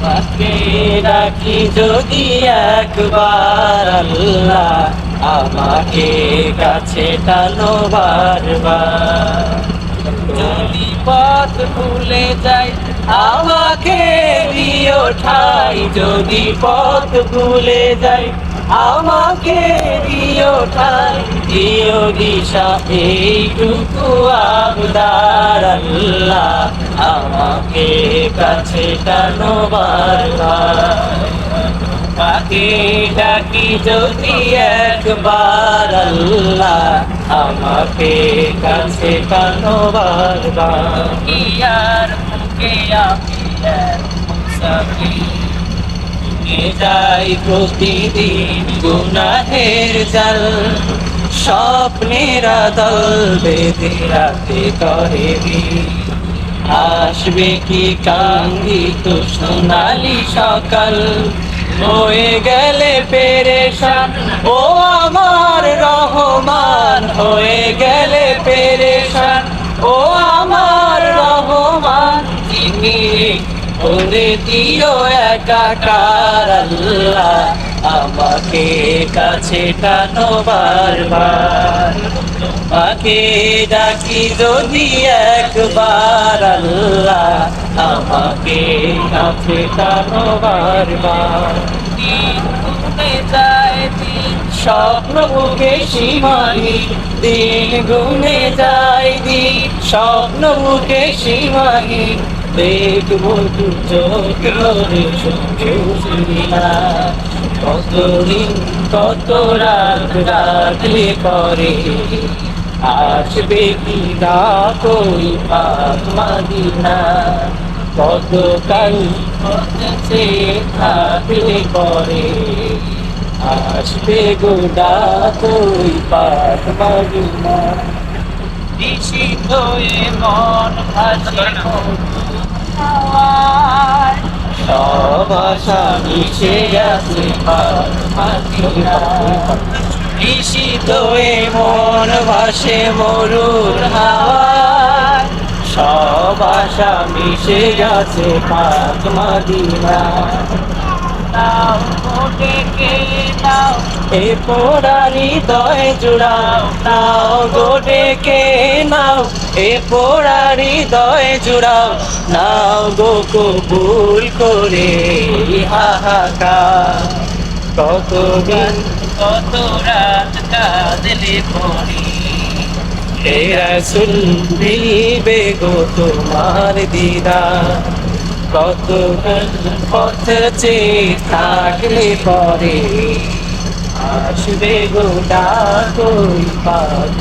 তাকে ডাকি যদি একবার আল্লাহ, আমাকে কাছে টানো বারবার। যদি পথ ভুলে যাই আমাকে দিও ঠাই, যদি পথ ভুলে যাই আমাকে দিও ঠাই, দিও দিশা এইটুকু আবদার আল্লাহ, আমাকে কাছে টানো বারবার। তাকে ডাকি যদি একবার আল্লাহ, আমাকে কাছে টানো বারবার। ইয়ার মুখে আমি এক মুসাফির, নিয়ে যাই প্রতিদিন গুনাহের জাল, স্বপ্নের দল বেঁধে রাতে করে ভিড়। আসবে কি কাঙ্ক্ষিত সোনালি সকাল, হয়ে গেলে পেরেশান ও আমার রহমান, হয়ে গেলে পেরেশান ও আমার রহমান। জিকিরে করে দিও একাকার আল্লাহ, আমাকে কাছে টানো বারবার। তোমাকে ডাকি যদি একবার আল্লাহ, আমাকে কাছে টানো বারবার। দিন গুনে যায় দিন, স্বপ্ন বুকে সীমাহীন, দিন গুনে যায় দিন, স্বপ্ন বুকে সীমাহীন। দেখবো দু চোখ ভরে সুখী না, কতদিন কত রাত রাখলে পরে, আসবে কি রাত ওই পাক মদিনা। কত কাল পথে থাকলে পরে, আসবে গো রাত ওই পাক মদিনা। নিশিত এ মন ভাসে হাওয়ায়, সব আশা মিশে গেছে পাক মদিনায়। নিশিত এ মন ভাসে মরুর হাওয়ায়, সব আশা মিশে গেছে পাক মদিনায়। নাও ডেকে নাও এ পোড়া হৃদয় জুড়াও, নাও গো ডেকে নাও এ পোড়া হৃদয় জুড়াও, নাও গো কবুল করে হাহাকার। কত দিন কত রাত কাঁদলে পরে, হে রাসূল মিলবে গো তোমার দিদার। কত পথ চেয়ে থাকলে পরে, আসবে গো ডাক ওই পাক।